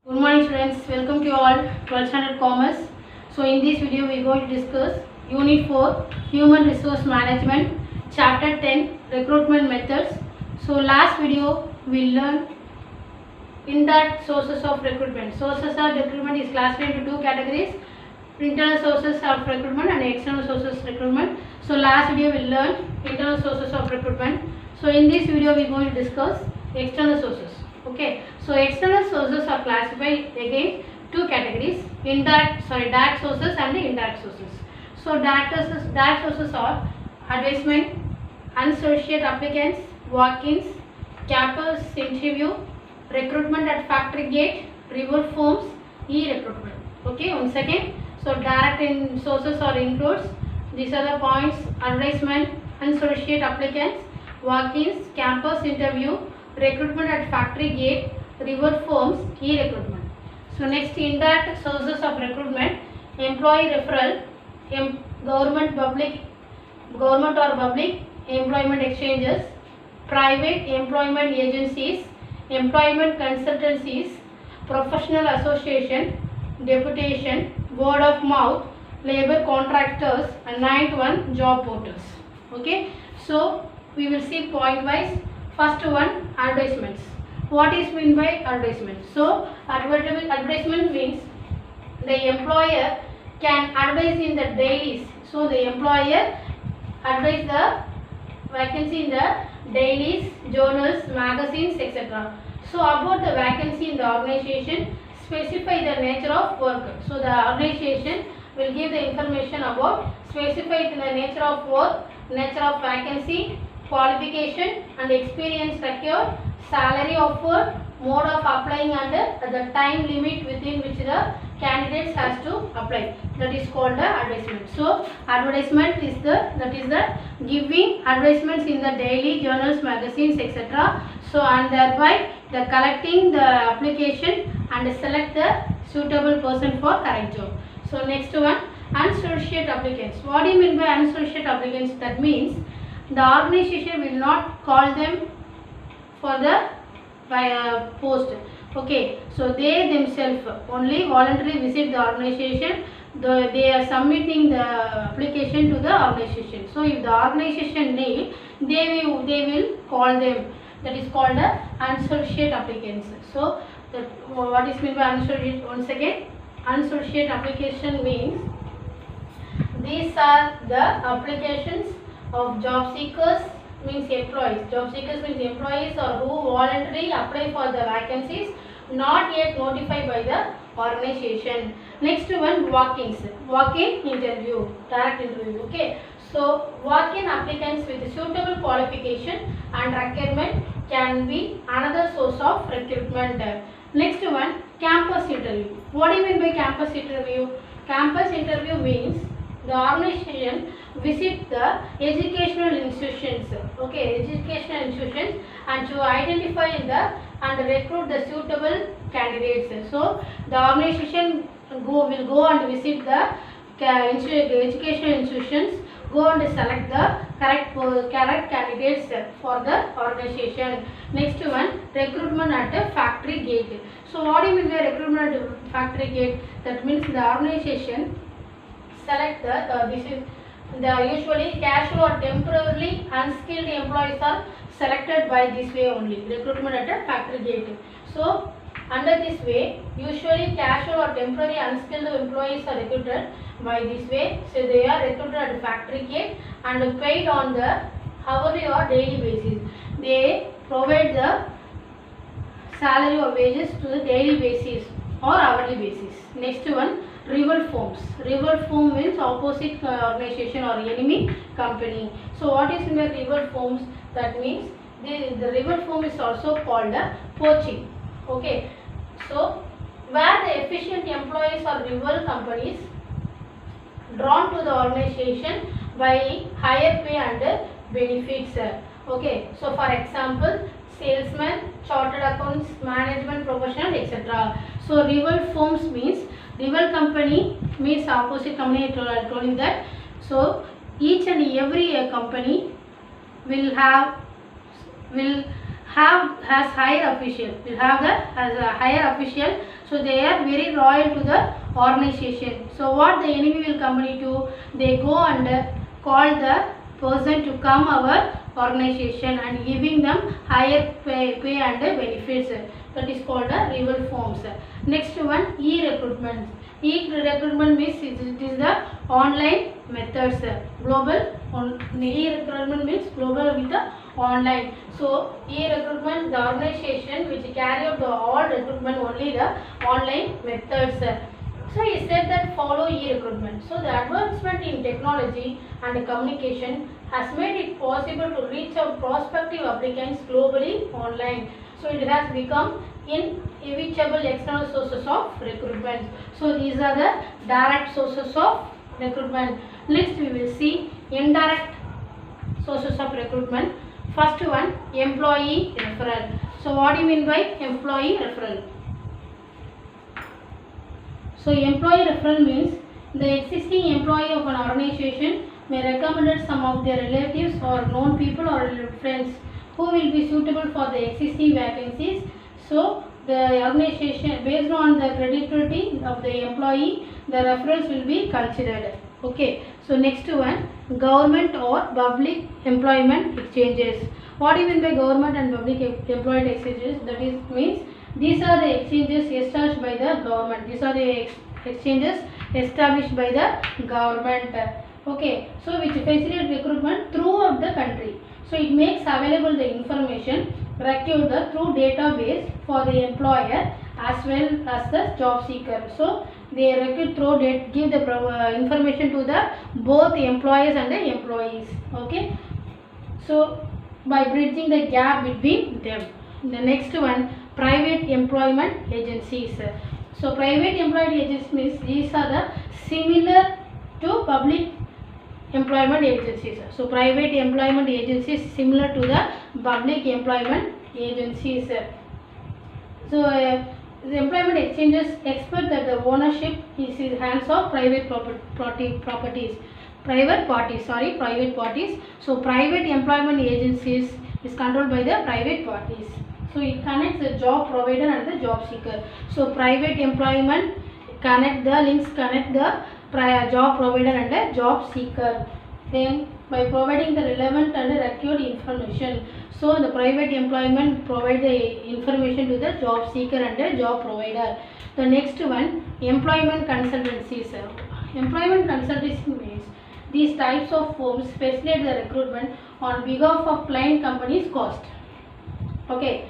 Good morning students, welcome to you all 12th standard commerce. So in this video we are going to discuss unit 4 human resource management, chapter 10 recruitment methods. So last video we learned indirect sources of recruitment. Sources of recruitment is classified into two categories: internal sources of recruitment and external sources of recruitment. So last video we learned internal sources of recruitment. So in this video we are going to discuss external sources. Okay, so external sources are classified again two categories: direct sources and the indirect sources. So direct sources are advertisement, unsolicited applicants, walk-ins, campus interview, recruitment at factory gate, reward forms, e-recruitment. Okay, one second. So direct sources are includes these are the points: advertisement, unsolicited applicants, walk-ins, campus interview, recruitment at factory gate, reward forms, e-recruitment. So next, indirect sources of recruitment: employee referral, government or public employment exchanges, private employment agencies, employment consultancies, professional association, deputation, word of mouth, labor contractors, and 9th one, job portals. Okay, so we will see point wise. First one, advertisements. What is meant by advertisement? So advertisement means the employer can advertise in the dailies. So the employer advertise the vacancy in the dailies, journals, magazines, etc. So about the vacancy in the organization, specify the nature of work. So the organization will give the information about specify the nature of work, nature of vacancy, qualification and experience required, salary offered, mode of applying and the time limit within which the candidates has to apply. That is called the advertisement. So advertisement is the giving advertisements in the daily, journals, magazines, etc. So and thereby the collecting the application and select the suitable person for correct job. So next one, unsolicited applicants. What do you mean by unsolicited applicants? That means the organization will not call them for the post. Okay, so they themselves only voluntarily visit the organization. They are submitting the application to the organization. So if the organization need, they will call them. That is called the unsolicited applicants. So what is meant by unsolicited? Once again, unsolicited application means these are the applications of job seekers, means employees. Job seekers means employees or who voluntarily apply for the vacancies not yet notified by the organization. Next one, walk-ins. Walk-in interview, direct interview. Okay, so walk-in applicants with suitable qualification and requirement can be another source of recruitment. Next one, campus interview. What do you mean by campus interview? Campus interview means the organization visit the educational institutions, and to identify and recruit the suitable candidates. So the organization will go and visit the educational institutions, go and select the correct candidates for the organization. Next one, recruitment at the factory gate. So what do you mean by recruitment at the factory gate? That means the organization select usually casual or temporarily unskilled employees are selected by this way only, recruitment at a factory gate. So under this way, usually casual or temporary unskilled employees are recruited by this way. So they are recruited at the factory gate and paid on the hourly or daily basis. They provide the salary or wages to the daily basis or hourly basis. Next one, reward forms. Reward form means opposite organization or enemy company. So what is in the reward forms? That means the reward form is also called poaching. Okay, so where the efficient employees or rival companies drawn to the organization by higher pay and benefits. Okay, so for example, salesman, chartered accounts, management professional, etc. So rival forms means rival company means opposite company. I told you that. So each and every company will has higher official, will have the as a higher official, so they are very loyal to the organization. So what the enemy will company do, they go and call the person to come our organization and giving them higher pay and benefits. That is called a rival forms. Next one, e-recruitment. E-recruitment means it is the online methods. Global e-recruitment means global with the online. So e-recruitment, the organization which carry out the all recruitment only the online methods. So he said that follow e-recruitment. So the advancement in technology and communication has made it possible to reach out prospective applicants globally online. So it has become inevitable external sources of recruitment. So these are the direct sources of recruitment. Next we will see indirect sources of recruitment. First one, employee referral. So what do you mean by employee referral? So employee referral means the existing employee of an organization may recommend some of their relatives or known people or friends who will be suitable for the existing vacancies. So the organization, based on the credibility of the employee, the referrals will be considered. Okay. So next one, government or public employment exchanges. What do you mean by government and public employment exchanges? That is means these are the exchanges established by the government. These are the exchanges established by the government. Okay. So which facilitate recruitment throughout the country. So it makes available the information retrieved through database for the employer as well as the job seeker. So they recruit through give the information to the both employers and the employees. Okay. So by bridging the gap between them. The next one, private employment agencies. So private employment agencies means these are the similar to public employment agencies. So private employment agencies similar to the public employment agencies. So the employment exchanges expect that the ownership is in hands of private parties. So private employment agencies is controlled by the private parties. So it connects the job provider and the job seeker. So private employment connect the job provider and the job seeker. Then by providing the relevant and accurate information, so the private employment provide the information to the job seeker and the job provider. The next one, employment consultancies. Employment consultancy means these types of firms facilitate the recruitment on behalf of client companies' cost. Okay.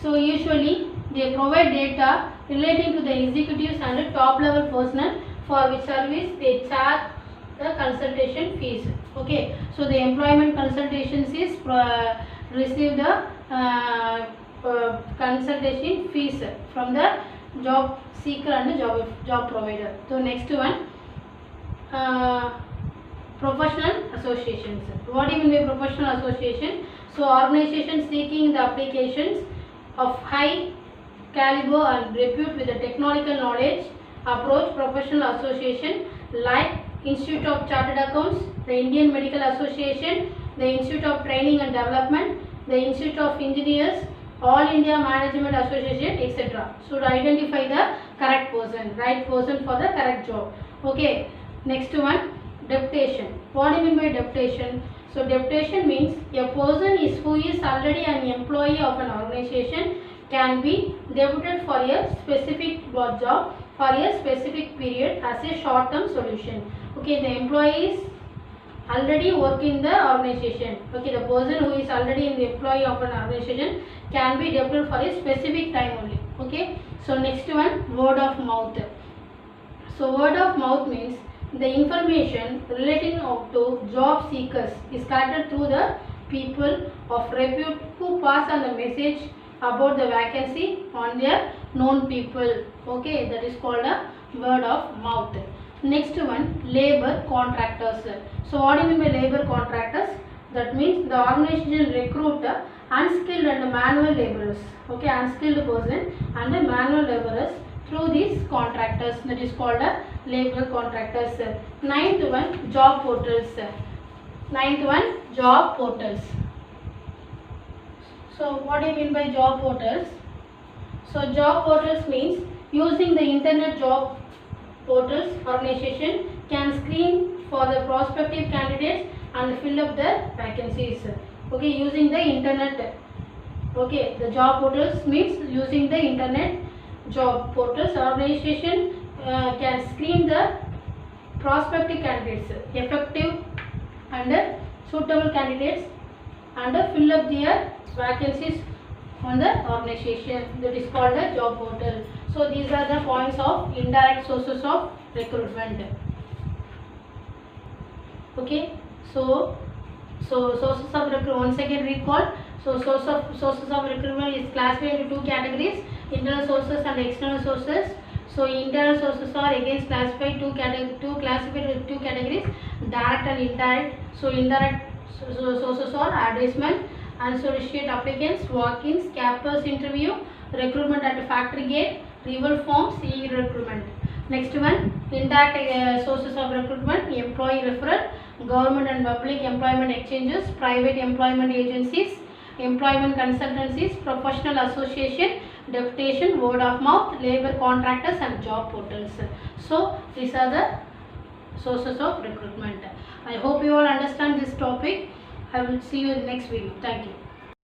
So usually they provide data relating to the executives and the top level personnel for which service they charge the consultation fees. Okay. So the employment consultations is receive the consultation fees from the job seeker and the job provider. So next one, professional associations. What do you mean by professional association? So organizations seeking the applications of high caliber and repute with the technical knowledge approach professional association like Institute of Chartered Accounts, the Indian Medical Association, the Institute of Training and Development, the Institute of Engineers, All India Management Association, etc. Should identify the correct person, right person for the correct job. Okay. Next one, deputation. What do you mean by deputation? So deputation means a person who is already an employee of an organization can be deputed for a specific job for a specific period as a short-term solution. Okay, the employees already work in the organization. Okay, the person who is already in the employee of an organization can be deputed for a specific time only. Okay, so next one, word of mouth. So word of mouth means the information relating to job seekers is collected through the people of repute who pass on the message about the vacancy on their known people. Okay, that is called a word of mouth. Next one, labor contractors. So what do you mean by labor contractors? That means the organization recruit unskilled and manual laborers. Okay, unskilled person and the manual laborers through these contractors. That is called a labor contractors. Ninth one, job portals. Ninth one, job portals. So what do you mean by job portals? So job portals means using the internet job portals, organization can screen for the prospective candidates and fill up their vacancies. Okay, using the internet. Okay, the job portals means using the internet job portals, organization can screen the prospective candidates, effective and suitable candidates, and fill up their vacancies on the organization. That is called a job portal. So these are the points of indirect sources of recruitment. Okay, so sources of recruitment, once again recall. So sources of recruitment is classified into two categories: internal sources and external sources. So internal sources are again classified two categories: direct and indirect. So indirect sources are advertisement, unsolicited applicants, walk-ins, campus interview, recruitment at factory gate, rival forms, e-recruitment. Next one, indirect sources of recruitment: employee referral, government and public employment exchanges, private employment agencies, employment consultancies, professional association, deputation, word of mouth, labor contractors and job portals. So these are the sources of recruitment. I hope you all understand this topic. I will see you in the next video. Thank you.